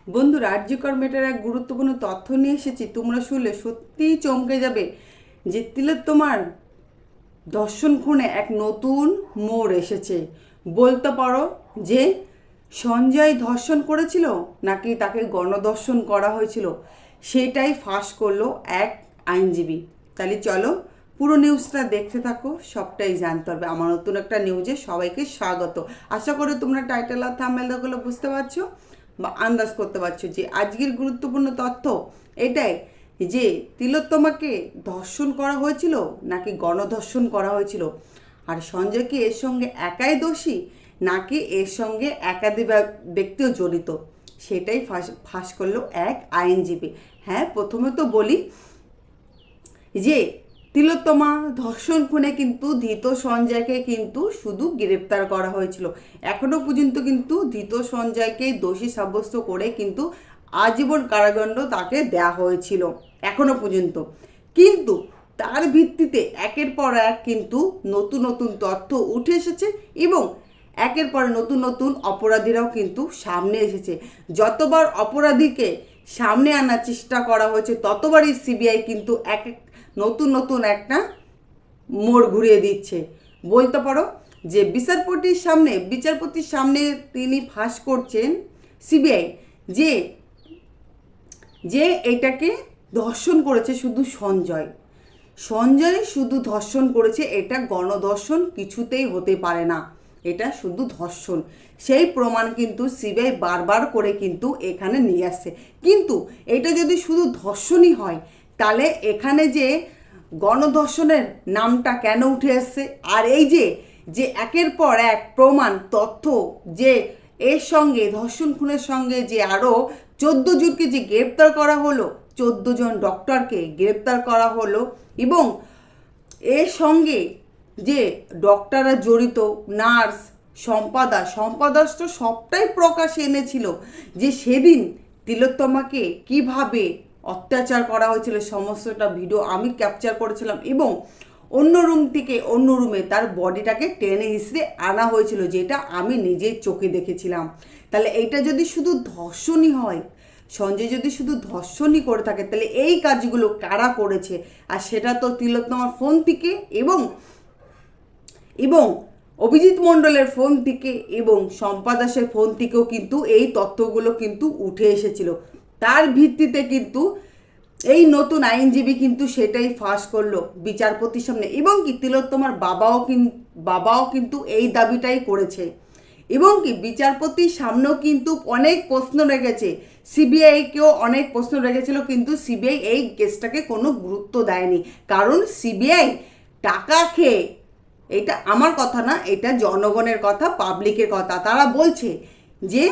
বন্ধুরা, আরজিকর ম্যাটার এক গুরুত্বপূর্ণ তথ্য নিয়ে এসেছি। তোমরা শুনলে সত্যিই চমকে যাবে যে তিলোত্তমার ধর্ষণ খুনে এক নতুন মোড় এসেছে। বলতে পারো যে সঞ্জয় ধর্ষণ করেছিল নাকি তাকে গণধর্ষণ করা হয়েছিল, সেটাই ফাঁস করলো এক আইনজীবী। তাহলে চলো পুরো নিউজটা দেখতে থাকো, সবটাই জানতে হবে। আমার নতুন একটা নিউজে সবাইকে স্বাগত। আশা করি তোমরা টাইটেল আর থাম্বনেলগুলো বুঝতে পারছো বা আন্দাজ করতে পারছো যে আজকের গুরুত্বপূর্ণ তথ্য এটাই যে তিলোত্তমাকে ধর্ষণ করা হয়েছিল নাকি গণধর্ষণ করা হয়েছিল, আর সঞ্জয় কি এর সঙ্গে একাই দোষী নাকি এর সঙ্গে একাধিক ব্যক্তিও জড়িত, সেটাই ফাঁস করলো এক আইনজীবী। হ্যাঁ, প্রথমে তো বলি যে তিলোত্তমা ধর্ষণ খুনে কিন্তু ধৃত সঞ্জয়কে কিন্তু শুধু গ্রেপ্তার করা হয়েছিল। এখনও পর্যন্ত কিন্তু ধৃত সঞ্জয়কে দোষী সাব্যস্ত করে কিন্তু আজীবন কারাদণ্ড তাকে দেয়া হয়েছিল এখনও পর্যন্ত। কিন্তু তার ভিত্তিতে একের পর এক কিন্তু নতুন নতুন তথ্য উঠে এসেছে এবং একের পর নতুন নতুন অপরাধীরাও কিন্তু সামনে এসেছে। যতবার অপরাধীকে সামনে আনার চেষ্টা করা হয়েছে ততবারই সিবিআই কিন্তু এক নতুন নতুন একটা মোড় ঘুরিয়ে দিচ্ছে। বলতে পারো যে বিচারপতির সামনে তিনি ফাঁস করছেন সিবিআই যে যে এটাকে ধর্ষণ করেছে শুধু সঞ্জয় শুধু ধর্ষণ করেছে, এটা গণধর্ষণ কিছুতেই হতে পারে না, এটা শুধু ধর্ষণ। সেই প্রমাণ কিন্তু সিবিআই বারবার করে কিন্তু এখানে নিয়ে আসছে। কিন্তু এটা যদি শুধু ধর্ষণই হয় তাহলে এখানে যে গণধর্ষণের নামটা কেন উঠে আসছে? আর এই যে যে একের পর এক প্রমাণ তথ্য যে এর সঙ্গে ধর্ষণ খুনের সঙ্গে যে আরও 14 জনকে যে গ্রেপ্তার করা হলো, 14 জন ডক্টরকে গ্রেপ্তার করা হলো এবং এর সঙ্গে যে ডক্টররা জড়িত, নার্স, সম্পাদাস তো সবটাই প্রকাশে এনেছিল যে সেদিন তিলোত্তমাকে কিভাবে অত্যাচার করা হয়েছিল। সমস্তটা ভিডিও আমি ক্যাপচার করেছিলাম এবং অন্য রুম থেকে অন্য রুমে তার বডিটাকে টেনে হিসড়ে আনা হয়েছিল, যেটা আমি নিজের চোখে দেখেছিলাম। তাহলে এইটা যদি শুধু ধর্ষণই হয়, সঞ্জয় যদি শুধু ধর্ষণই করে থাকে, তাহলে এই কাজগুলো কারা করেছে? আর সেটা তো তিলোত্তমার ফোন থেকে এবং এবং অভিজিৎ মণ্ডলের ফোন থেকে এবং সম্পাদাসের ফোন থেকেও কিন্তু এই তথ্যগুলো কিন্তু উঠে এসেছিল। তার ভিত্তিতে কিন্তু এই নতুন আইনজীবী কিন্তু সেটাই ফাঁস করলো বিচারপতির সামনে এবং কি তিলোত্তমার বাবাও কিন্তু এই দাবিটাই করেছে এবং কি বিচারপতির সামনেও কিন্তু অনেক প্রশ্ন রেখেছে, সিবিআইকেও অনেক প্রশ্ন রেখেছিল, কিন্তু সিবিআই এই কেসটাকে কোনো গুরুত্ব দেয়নি। কারণ সিবিআই টাকা খেয়ে, এটা আমার কথা না, এটা জনগণের কথা, পাবলিকের কথা, তারা বলছে যে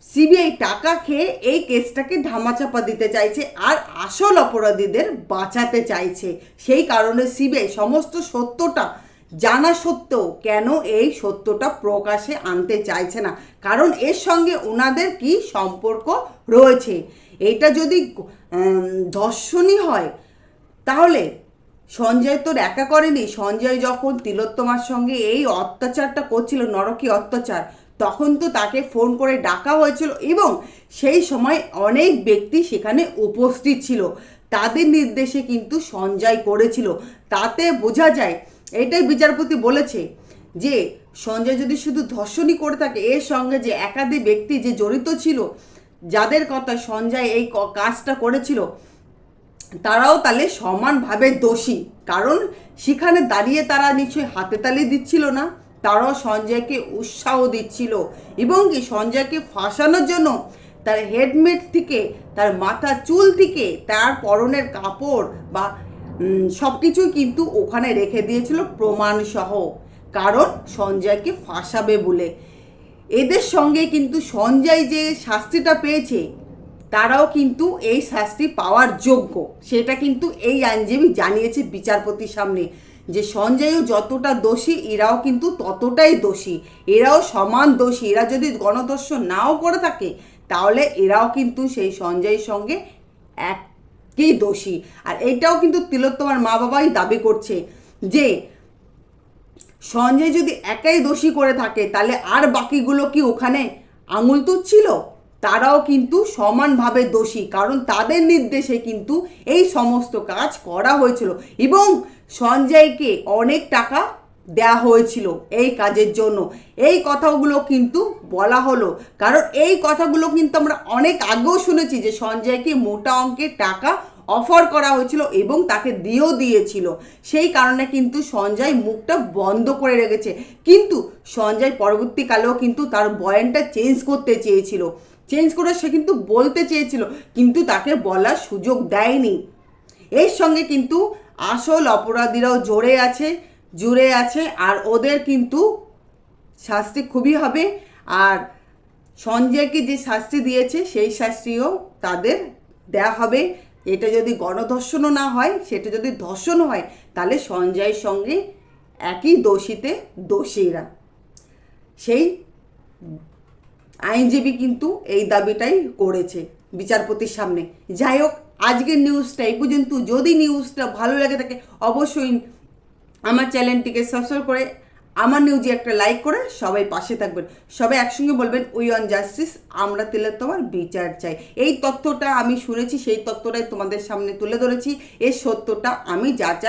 সিবিআই টাকা খেয়ে এই কেসটাকে ধামাচাপা দিতে চাইছে আর আসল অপরাধীদের বাঁচাতে চাইছে। সেই কারণে সিবিআই সমস্ত সত্যটা জানা সত্ত্বেও কেন এই সত্যটা প্রকাশে আনতে চাইছে না, কারণ এর সঙ্গে ওনাদের কি সম্পর্ক রয়েছে। এটা যদি ধর্ষণই হয় তাহলে সঞ্জয় তোর একা করেনি। সঞ্জয় যখন তিলোত্তমার সঙ্গে এই অত্যাচারটা করছিল, নরকীয় অত্যাচার, তখন তো তাকে ফোন করে ডাকা হয়েছিল এবং সেই সময় অনেক ব্যক্তি সেখানে উপস্থিত ছিল, তাদের নির্দেশে কিন্তু সঞ্জয় করেছিল। তাতে বোঝা যায়, এটাই বিচারপতি বলেছে যে সঞ্জয় যদি শুধু ধর্ষণই করে থাকে, এর সঙ্গে যে একাধিক ব্যক্তি যে জড়িত ছিল, যাদের কথা সঞ্জয় এই কাজটা করেছিল, তারাও তাহলে সমানভাবে দোষী। কারণ সেখানে দাঁড়িয়ে তারা নিশ্চয়ই হাতে তালি দিচ্ছিল না, তারাও সঞ্জয়কে উৎসাহ দিচ্ছিল এবং কি সঞ্জয়কে ফাঁসানোর জন্য তার হেডমেট থেকে, তার মাথার চুল থেকে, তার পরনের কাপড় বা সব কিছুই কিন্তু ওখানে রেখে দিয়েছিল প্রমাণসহ, কারণ সঞ্জয়কে ফাঁসাবে বলে। এদের সঙ্গে কিন্তু সঞ্জয় যে শাস্তিটা পেয়েছে, তারাও কিন্তু এই শাস্তি পাওয়ার যোগ্য, সেটা কিন্তু এই আইনজীবী জানিয়েছে বিচারপতির সামনে যে সঞ্জয়ও যতটা দোষী, এরাও কিন্তু ততটাই দোষী, এরাও সমান দোষী। এরা যদি গণধর্ষণ নাও করে থাকে তাহলে এরাও কিন্তু সেই সঞ্জয়ের সঙ্গে একই দোষী। আর এইটাও কিন্তু তিলোত্তমার মা বাবাই দাবি করছে যে সঞ্জয় যদি একাই দোষী করে থাকে তাহলে আর বাকিগুলো কি ওখানে আঙুল তুলছিল? তারাও কিন্তু সমানভাবে দোষী, কারণ তাদের নির্দেশে কিন্তু এই সমস্ত কাজ করা হয়েছিল এবং সঞ্জয়কে অনেক টাকা দেয়া হয়েছিল এই কাজের জন্য। এই কথাগুলো কিন্তু বলা হলো, কারণ এই কথাগুলো কিন্তু আমরা অনেক আগেও শুনেছি যে সঞ্জয়কে মোটা অঙ্কের টাকা অফার করা হয়েছিল এবং তাকে দিয়েছিল। সেই কারণে কিন্তু সঞ্জয় মুখটা বন্ধ করে রেখেছে, কিন্তু সঞ্জয় পরবর্তীকালেও কিন্তু তার বয়ানটা চেঞ্জ করতে চেয়েছিল, চেঞ্জ করে সে কিন্তু বলতে চেয়েছিল, কিন্তু তাকে বলার সুযোগ দেয়নি। এর সঙ্গে কিন্তু আসল অপরাধীরাও জুড়ে আছে আর ওদের কিন্তু শাস্তি খুবই হবে। আর সঞ্জয়কে যে শাস্তি দিয়েছে সেই শাস্তিও তাদের দেয়া হবে। এটা যদি গণধর্ষণও না হয়, সেটা যদি ধর্ষণ হয়, তাহলে সঞ্জয়ের সঙ্গে একই দোষীতে দোষীরা। সেই আইনজীবী কিন্তু এই দাবিটাই করেছে বিচারপতির সামনে। যাই হোক, আজকের নিউজটা এই পর্যন্ত। যদি নিউজটা ভালো লাগে থাকে অবশ্যই আমার চ্যানেলটিকে সাবস্ক্রাইব করে আমার নিউজে একটা লাইক করে সবাই পাশে থাকবেন। সবাই একসঙ্গে বলবেন উই ওয়ান্ট জাস্টিস, আমরা তিলোত্তমার বিচার চাই। এই তথ্যটা আমি শুনেছি, সেই তথ্যটাই তোমাদের সামনে তুলে ধরেছি। এর সত্যটা আমি যাচাই